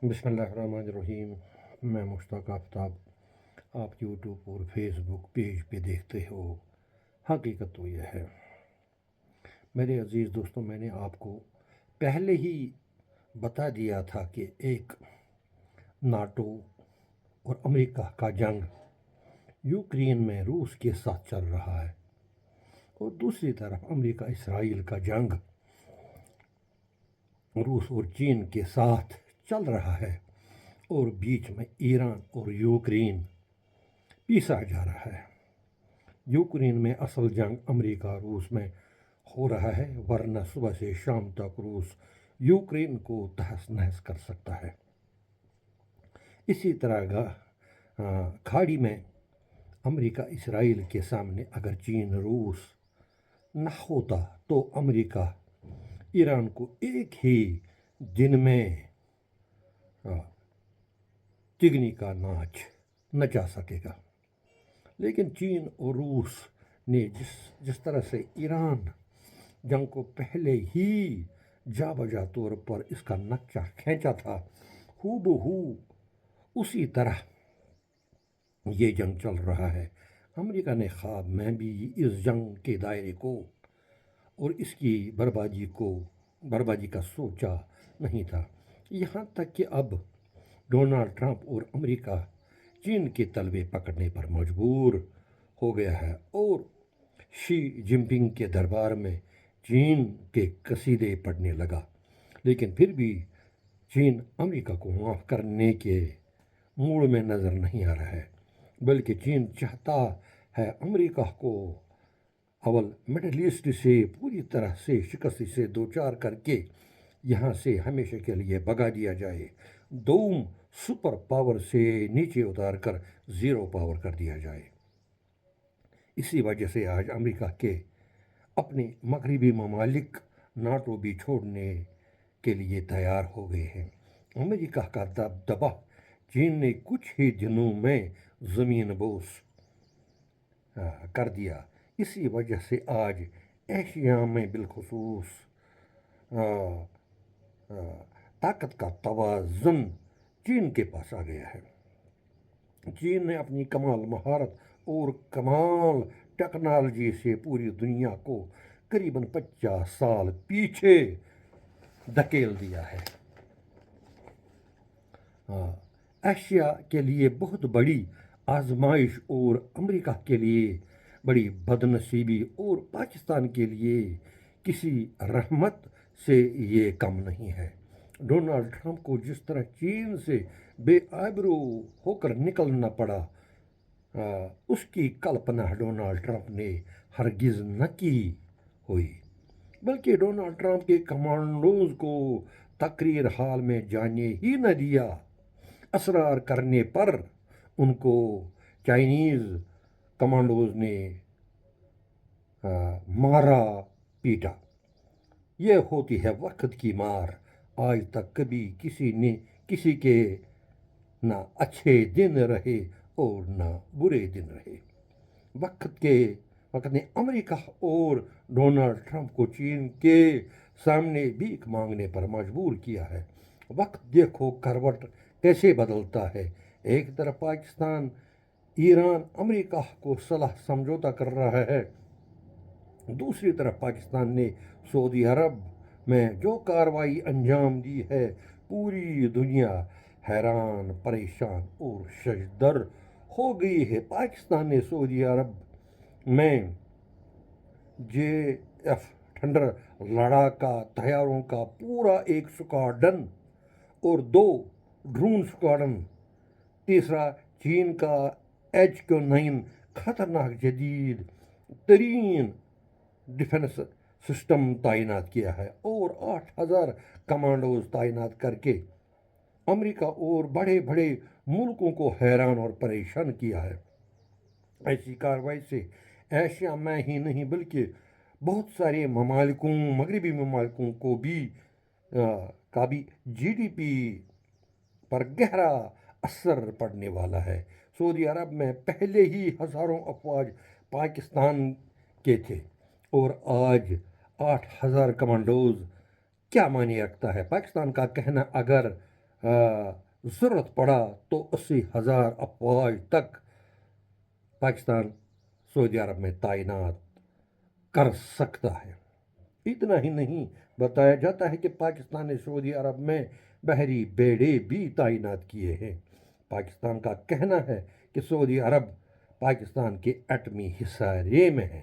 بسم اللہ الرحمن الرحیم۔ میں مشتاق آفتاب آپ یوٹیوب اور فیس بک پیج پہ دیکھتے ہو۔ حقیقت تو یہ ہے میرے عزیز دوستوں، میں نے آپ کو پہلے ہی بتا دیا تھا کہ ایک ناٹو اور امریکہ کا جنگ یوکرین میں روس کے ساتھ چل رہا ہے، اور دوسری طرف امریکہ اسرائیل کا جنگ روس اور چین کے ساتھ چل رہا ہے، اور بیچ میں ایران اور یوکرین پیسا جا رہا ہے۔ یوکرین میں اصل جنگ امریکہ روس میں ہو رہا ہے، ورنہ صبح سے شام تک روس یوکرین کو تہس نہس کر سکتا ہے۔ اسی طرح کھاڑی میں امریکہ اسرائیل کے سامنے اگر چین روس نہ ہوتا تو امریکہ ایران کو ایک ہی دن میں تگنی کا ناچ نچا سکے گا۔ لیکن چین اور روس نے جس طرح سے ایران جنگ کو پہلے ہی جا بجا طور پر اس کا نقشہ کھینچا تھا، ہو بہو اسی طرح یہ جنگ چل رہا ہے۔ امریکہ نے خواب میں بھی اس جنگ کے دائرے کو اور اس کی بربادی کا سوچا نہیں تھا، یہاں تک کہ اب ڈونلڈ ٹرمپ اور امریکہ چین کے تلوے پکڑنے پر مجبور ہو گیا ہے، اور شی جن پنگ کے دربار میں چین کے قصیدے پڑھنے لگا۔ لیکن پھر بھی چین امریکہ کو معاف کرنے کے موڑ میں نظر نہیں آ رہا ہے، بلکہ چین چاہتا ہے امریکہ کو اول مڈل ایسٹ سے پوری طرح سے شکست سے دوچار کر کے یہاں سے ہمیشہ کے لیے بھگا دیا جائے، دوم سپر پاور سے نیچے اتار کر زیرو پاور کر دیا جائے۔ اسی وجہ سے آج امریکہ کے اپنے مغربی ممالک ناٹو بھی چھوڑنے کے لیے تیار ہو گئے ہیں۔ امریکہ کا دبدبہ چین نے کچھ ہی دنوں میں زمین بوس کر دیا۔ اسی وجہ سے آج ایشیا میں بالخصوص طاقت کا توازن چین کے پاس آ گیا ہے۔ چین نے اپنی کمال مہارت اور کمال ٹیکنالوجی سے پوری دنیا کو قریباً 50 سال پیچھے دھکیل دیا ہے۔ ایشیا کے لیے بہت بڑی آزمائش اور امریکہ کے لیے بڑی بد نصیبی اور پاکستان کے لیے کسی رحمت سے یہ کم نہیں ہے۔ ڈونلڈ ٹرمپ کو جس طرح چین سے بے آبرو ہو کر نکلنا پڑا، اس کی کلپنا ڈونلڈ ٹرمپ نے ہرگز نہ کی ہوئی، بلکہ ڈونلڈ ٹرمپ کے کمانڈوز کو تقریر حال میں جانے ہی نہ دیا۔ اصرار کرنے پر ان کو چائنیز کمانڈوز نے مارا پیٹا۔ یہ ہوتی ہے وقت کی مار۔ آج تک کبھی کسی کے نہ اچھے دن رہے اور نہ برے دن رہے۔ وقت نے امریکہ اور ڈونلڈ ٹرمپ کو چین کے سامنے بھیک مانگنے پر مجبور کیا ہے۔ وقت دیکھو کروٹ کیسے بدلتا ہے۔ ایک طرف پاکستان ایران امریکہ کو صلح سمجھوتا کر رہا ہے، دوسری طرف پاکستان نے سعودی عرب میں جو کارروائی انجام دی ہے، پوری دنیا حیران پریشان اور ششدر ہو گئی ہے۔ پاکستان نے سعودی عرب میں JF-10 لڑاکا طیاروں کا پورا ایک سکواڈرن اور 2 ڈرون سکواڈرن، تیسرا چین کا HQ-9 خطرناک جدید ترین ڈیفنس سسٹم تعینات کیا ہے، اور 8000 کمانڈوز تعینات کر کے امریکہ اور بڑے بڑے ملکوں کو حیران اور پریشان کیا ہے۔ ایسی کارروائی سے ایشیا میں ہی نہیں بلکہ بہت سارے مغربی ممالکوں کو بھی GDP پر گہرا اثر پڑنے والا ہے۔ سعودی عرب میں پہلے ہی ہزاروں افواج پاکستان کے تھے، اور آج 8000 کمانڈوز کیا معنی رکھتا ہے؟ پاکستان کا کہنا اگر ضرورت پڑا تو 80,000 افواج تک پاکستان سعودی عرب میں تعینات کر سکتا ہے۔ اتنا ہی نہیں، بتایا جاتا ہے کہ پاکستان نے سعودی عرب میں بحری بیڑے بھی تعینات کیے ہیں۔ پاکستان کا کہنا ہے کہ سعودی عرب پاکستان کے ایٹمی حصارے میں ہے۔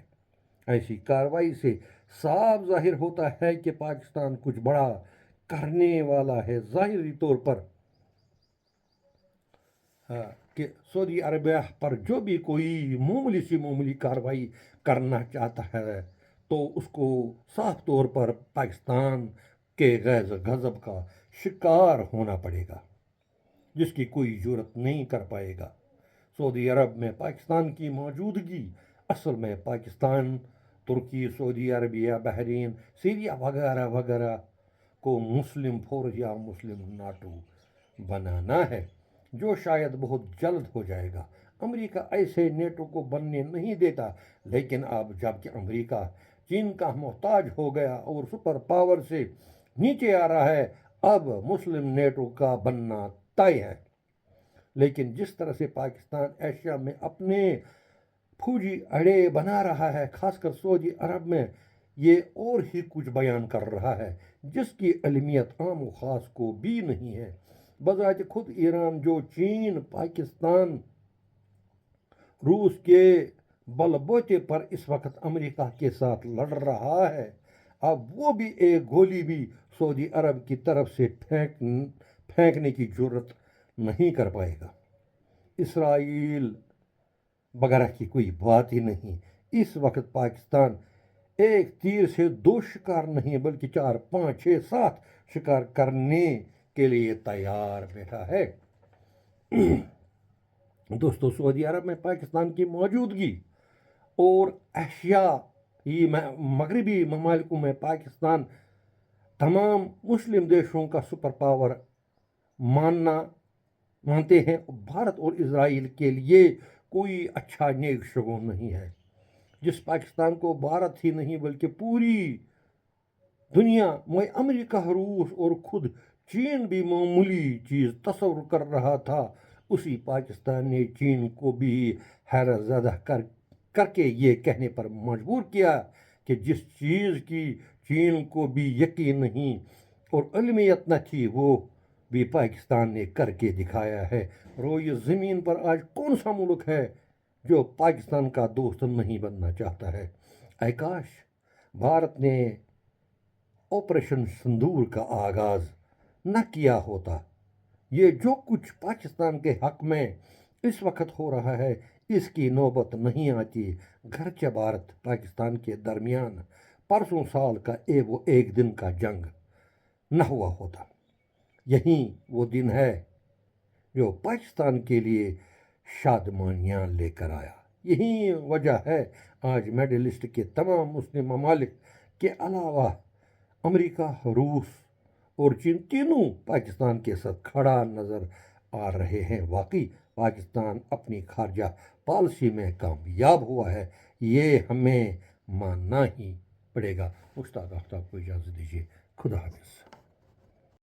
ایسی کارروائی سے صاف ظاہر ہوتا ہے کہ پاکستان کچھ بڑا کرنے والا ہے۔ ظاہری طور پر کہ سعودی عربیہ پر جو بھی کوئی معمولی کارروائی کرنا چاہتا ہے تو اس کو صاف طور پر پاکستان کے غیظ و غضب کا شکار ہونا پڑے گا، جس کی کوئی جرت نہیں کر پائے گا۔ سعودی عرب میں پاکستان کی موجودگی اصل میں پاکستان، ترکی، سعودی عربیہ، بحرین، سیریا وغیرہ وغیرہ کو مسلم فورس یا مسلم ناٹو بنانا ہے، جو شاید بہت جلد ہو جائے گا۔ امریکہ ایسے نیٹو کو بننے نہیں دیتا، لیکن اب جب کہ امریکہ چین کا محتاج ہو گیا اور سپر پاور سے نیچے آ رہا ہے، اب مسلم نیٹو کا بننا طے ہے۔ لیکن جس طرح سے پاکستان ایشیا میں اپنے فوجی اڈے بنا رہا ہے، خاص کر سعودی عرب میں، یہ اور ہی کچھ بیان کر رہا ہے جس کی علمیت عام و خاص کو بھی نہیں ہے۔ بذات خود ایران، جو چین، پاکستان، روس کے بل بوتے پر اس وقت امریکہ کے ساتھ لڑ رہا ہے، اب وہ بھی ایک گولی بھی سعودی عرب کی طرف سے پھینکنے کی جرت نہیں کر پائے گا۔ اسرائیل وغیرہ کی کوئی بات ہی نہیں۔ اس وقت پاکستان ایک تیر سے 2 شکار نہیں بلکہ 4، 5، 6، 7 شکار کرنے کے لیے تیار بیٹھا ہے۔ دوستو، سعودی عرب میں پاکستان کی موجودگی اور ایشیائی مغربی ممالکوں میں پاکستان تمام مسلم دیشوں کا سپر پاور مانتے ہیں۔ بھارت اور اسرائیل کے لیے کوئی اچھا نیک شگون نہیں ہے۔ جس پاکستان کو بھارت ہی نہیں بلکہ پوری دنیا میں امریکہ، روس اور خود چین بھی معمولی چیز تصور کر رہا تھا، اسی پاکستان نے چین کو بھی حیرت زدہ کر کے یہ کہنے پر مجبور کیا کہ جس چیز کی چین کو بھی یقین نہیں اور علمیت نہ تھی، وہ بھی پاکستان نے کر کے دکھایا ہے۔ روئے زمین پر آج کون سا ملک ہے جو پاکستان کا دوست نہیں بننا چاہتا ہے؟ اے کاش بھارت نے آپریشن سندور کا آغاز نہ کیا ہوتا۔ یہ جو کچھ پاکستان کے حق میں اس وقت ہو رہا ہے، اس کی نوبت نہیں آتی گرچہ بھارت پاکستان کے درمیان پرسوں سال کا وہ ایک دن کا جنگ نہ ہوا ہوتا۔ یہی وہ دن ہے جو پاکستان کے لیے شادمانیاں لے کر آیا۔ یہی وجہ ہے آج میڈل ایسٹ کے تمام مسلم ممالک کے علاوہ امریکہ، روس اور چین تینوں پاکستان کے ساتھ کھڑا نظر آ رہے ہیں۔ واقعی پاکستان اپنی خارجہ پالیسی میں کامیاب ہوا ہے، یہ ہمیں ماننا ہی پڑے گا۔ مشتاق آفتاب کو اجازت دیجیے، خدا حافظ۔